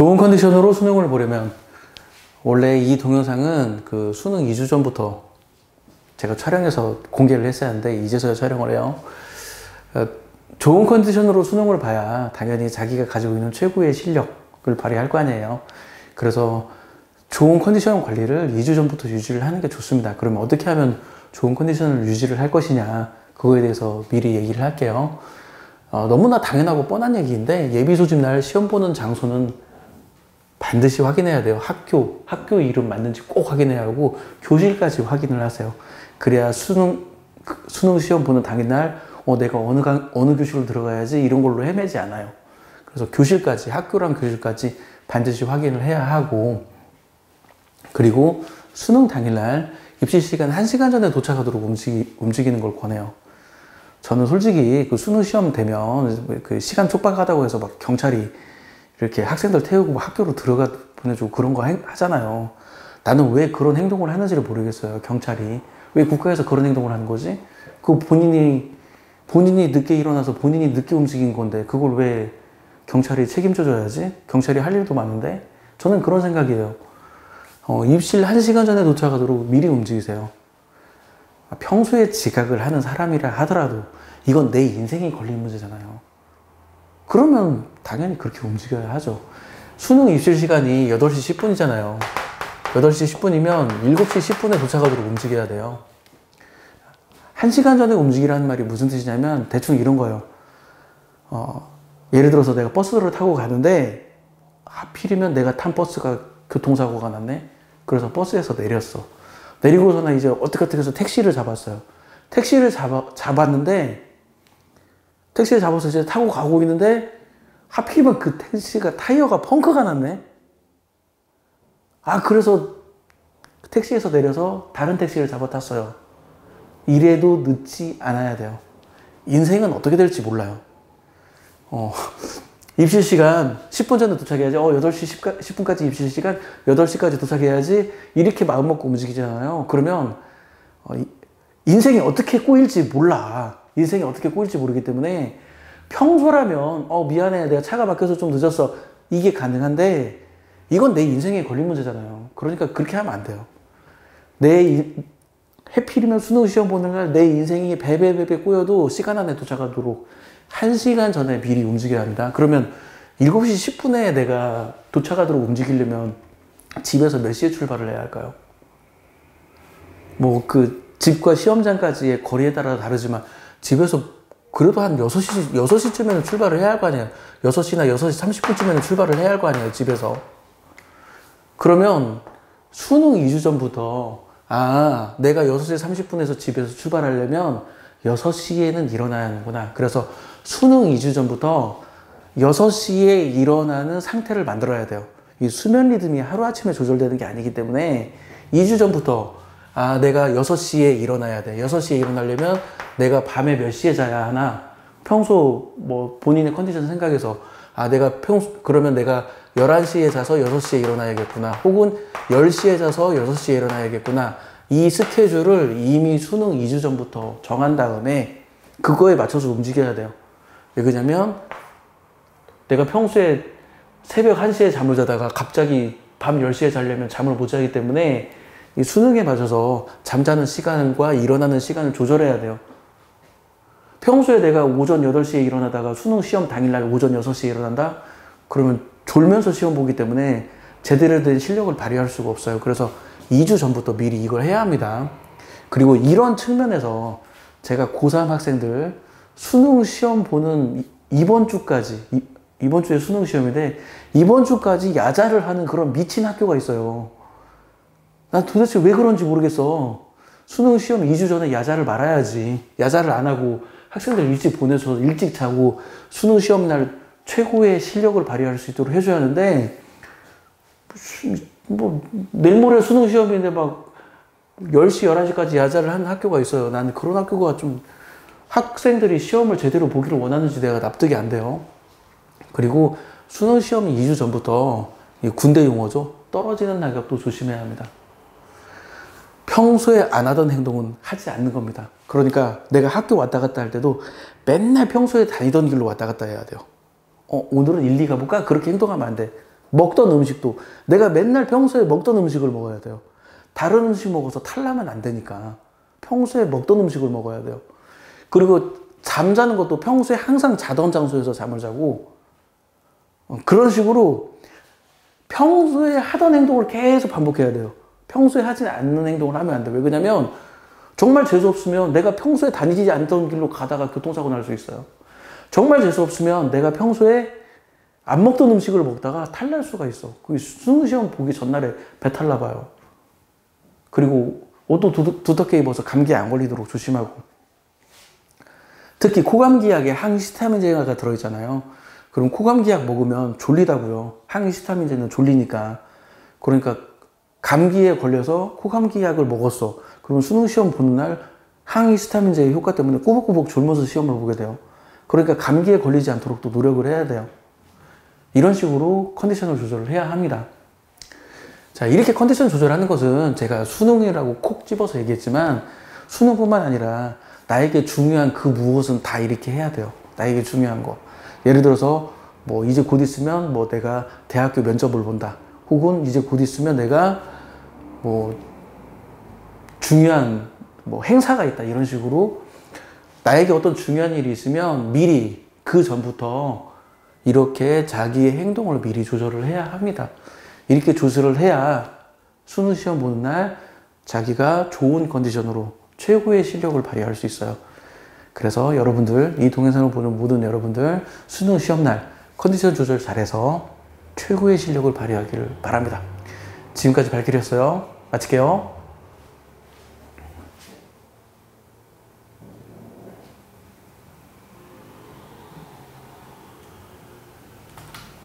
좋은 컨디션으로 수능을 보려면 원래 이 동영상은 그 수능 2주 전부터 제가 촬영해서 공개를 했어야 하는데 이제서야 촬영을 해요. 좋은 컨디션으로 수능을 봐야 당연히 자기가 가지고 있는 최고의 실력을 발휘할 거 아니에요. 그래서 좋은 컨디션 관리를 2주 전부터 유지를 하는 게 좋습니다. 그러면 어떻게 하면 좋은 컨디션을 유지를 할 것이냐, 그거에 대해서 미리 얘기를 할게요. 너무나 당연하고 뻔한 얘기인데 예비 소집날 시험 보는 장소는 반드시 확인해야 돼요. 학교 이름 맞는지 꼭 확인해야 하고 교실까지 확인을 하세요. 그래야 수능 시험 보는 당일날 내가 어느 교실로 들어가야지 이런 걸로 헤매지 않아요. 그래서 교실까지, 학교랑 교실까지 반드시 확인을 해야 하고, 그리고 수능 당일날 입시 시간 1시간 전에 도착하도록 움직이는 걸 권해요. 저는 솔직히 그 수능 시험 되면 그 시간 촉박하다고 해서 막 경찰이 이렇게 학생들 태우고 학교로 들어가 보내주고 그런 거 하잖아요. 나는 왜 그런 행동을 하는지를 모르겠어요. 경찰이 왜 국가에서 그런 행동을 하는 거지? 그 본인이 늦게 일어나서 본인이 늦게 움직인 건데 그걸 왜 경찰이 책임져 줘야지? 경찰이 할 일도 많은데. 저는 그런 생각이에요. 입실 1시간 전에 도착하도록 미리 움직이세요. 평소에 지각을 하는 사람이라 하더라도 이건 내 인생이 걸린 문제잖아요. 그러면 당연히 그렇게 움직여야 하죠. 수능 입실 시간이 8시 10분이잖아요. 8시 10분이면 7시 10분에 도착하도록 움직여야 돼요. 1시간 전에 움직이라는 말이 무슨 뜻이냐면 대충 이런 거예요. 예를 들어서 내가 버스를 타고 가는데 하필이면 내가 탄 버스가 교통사고가 났네. 그래서 버스에서 내렸어. 내리고서는 이제 어떻게 해서 택시를 잡았어요. 택시를 잡았는데 택시를 잡아서 이제 타고 가고 있는데 하필이면 그 택시가 타이어가 펑크가 났네. 그래서 택시에서 내려서 다른 택시를 잡아 탔어요. 이래도 늦지 않아야 돼요. 인생은 어떻게 될지 몰라요. 입실 시간 10분 전에 도착해야지. 8시 10분까지 입실 시간 8시까지 도착해야지. 이렇게 마음 먹고 움직이잖아요. 그러면 인생이 어떻게 꼬일지 몰라. 인생이 어떻게 꼬일지 모르기 때문에 평소라면 미안해, 내가 차가 막혀서 좀 늦었어, 이게 가능한데 이건 내 인생에 걸린 문제잖아요. 그러니까 그렇게 하면 안 돼요. 해필이면 수능 시험 보는 날 내 인생이 배배배배 꼬여도 시간 안에 도착하도록 1시간 전에 미리 움직여야 합니다. 그러면 7시 10분에 내가 도착하도록 움직이려면 집에서 몇 시에 출발을 해야 할까요? 그 집과 시험장까지의 거리에 따라 다르지만 집에서 그래도 한 6시쯤에는 출발을 해야 할 거 아니에요. 6시나 6시 30분쯤에는 출발을 해야 할 거 아니에요, 집에서. 그러면 수능 2주 전부터 내가 6시 30분에서 집에서 출발하려면 6시에는 일어나야 하는구나. 그래서 수능 2주 전부터 6시에 일어나는 상태를 만들어야 돼요. 이 수면 리듬이 하루아침에 조절되는 게 아니기 때문에 2주 전부터 내가 6시에 일어나야 돼. 6시에 일어나려면 내가 밤에 몇 시에 자야 하나? 평소 본인의 컨디션 생각해서 그러면 내가 11시에 자서 6시에 일어나야겠구나. 혹은 10시에 자서 6시에 일어나야겠구나. 이 스케줄을 이미 수능 2주 전부터 정한 다음에 그거에 맞춰서 움직여야 돼요. 왜 그러냐면 내가 평소에 새벽 1시에 잠을 자다가 갑자기 밤 10시에 자려면 잠을 못 자기 때문에 이 수능에 맞춰서 잠자는 시간과 일어나는 시간을 조절해야 돼요. 평소에 내가 오전 8시에 일어나다가 수능 시험 당일날 오전 6시에 일어난다? 그러면 졸면서 시험 보기 때문에 제대로 된 실력을 발휘할 수가 없어요. 그래서 2주 전부터 미리 이걸 해야 합니다. 그리고 이런 측면에서 제가 고3 학생들 수능 시험 보는 이번 주에 수능 시험인데 이번 주까지 야자를 하는 그런 미친 학교가 있어요. 난 도대체 왜 그런지 모르겠어. 수능 시험 2주 전에 야자를 말아야지. 야자를 안 하고 학생들 일찍 보내서 일찍 자고 수능 시험 날 최고의 실력을 발휘할 수 있도록 해줘야 하는데 내일 모레 수능 시험인데 막 10시, 11시까지 야자를 하는 학교가 있어요. 나는 그런 학교가 좀 학생들이 시험을 제대로 보기를 원하는지 내가 납득이 안 돼요. 그리고 수능 시험 2주 전부터 군대 용어죠. 떨어지는 낙엽도 조심해야 합니다. 평소에 안 하던 행동은 하지 않는 겁니다. 그러니까 내가 학교 왔다 갔다 할 때도 맨날 평소에 다니던 길로 왔다 갔다 해야 돼요. 오늘은 1, 2 가볼까? 그렇게 행동하면 안 돼. 먹던 음식도 내가 맨날 평소에 먹던 음식을 먹어야 돼요. 다른 음식 먹어서 탈나면 안 되니까 평소에 먹던 음식을 먹어야 돼요. 그리고 잠자는 것도 평소에 항상 자던 장소에서 잠을 자고 그런 식으로 평소에 하던 행동을 계속 반복해야 돼요. 평소에 하지 않는 행동을 하면 안 돼요. 왜 그러냐면 정말 재수없으면 내가 평소에 다니지 않던 길로 가다가 교통사고 날 수 있어요. 정말 재수없으면 내가 평소에 안 먹던 음식을 먹다가 탈날 수가 있어. 그 수능 시험 보기 전날에 배탈 나봐요. 그리고 옷도 두텁게 입어서 감기에 안 걸리도록 조심하고. 특히 코감기약에 항히스타민제가 들어있잖아요. 그럼 코감기약 먹으면 졸리다고요. 항히스타민제는 졸리니까. 그러니까 감기에 걸려서 코감기약을 먹었어. 그럼 수능 시험 보는 날 항히스타민제의 효과 때문에 꾸벅꾸벅 졸면서 시험을 보게 돼요. 그러니까 감기에 걸리지 않도록 또 노력을 해야 돼요. 이런 식으로 컨디션을 조절을 해야 합니다. 자, 이렇게 컨디션 조절하는 것은 제가 수능이라고 콕 집어서 얘기했지만 수능뿐만 아니라 나에게 중요한 그 무엇은 다 이렇게 해야 돼요. 나에게 중요한 거. 예를 들어서 뭐 이제 곧 있으면 뭐 내가 대학교 면접을 본다. 혹은 이제 곧 있으면 내가 뭐 중요한 뭐 행사가 있다. 이런 식으로 나에게 어떤 중요한 일이 있으면 미리 그 전부터 이렇게 자기의 행동을 미리 조절을 해야 합니다. 이렇게 조절을 해야 수능 시험 보는 날 자기가 좋은 컨디션으로 최고의 실력을 발휘할 수 있어요. 그래서 여러분들, 이 동영상을 보는 모든 여러분들 수능 시험 날 컨디션 조절 잘해서 최고의 실력을 발휘하기를 바랍니다. 지금까지 발길이었어요. 마칠게요.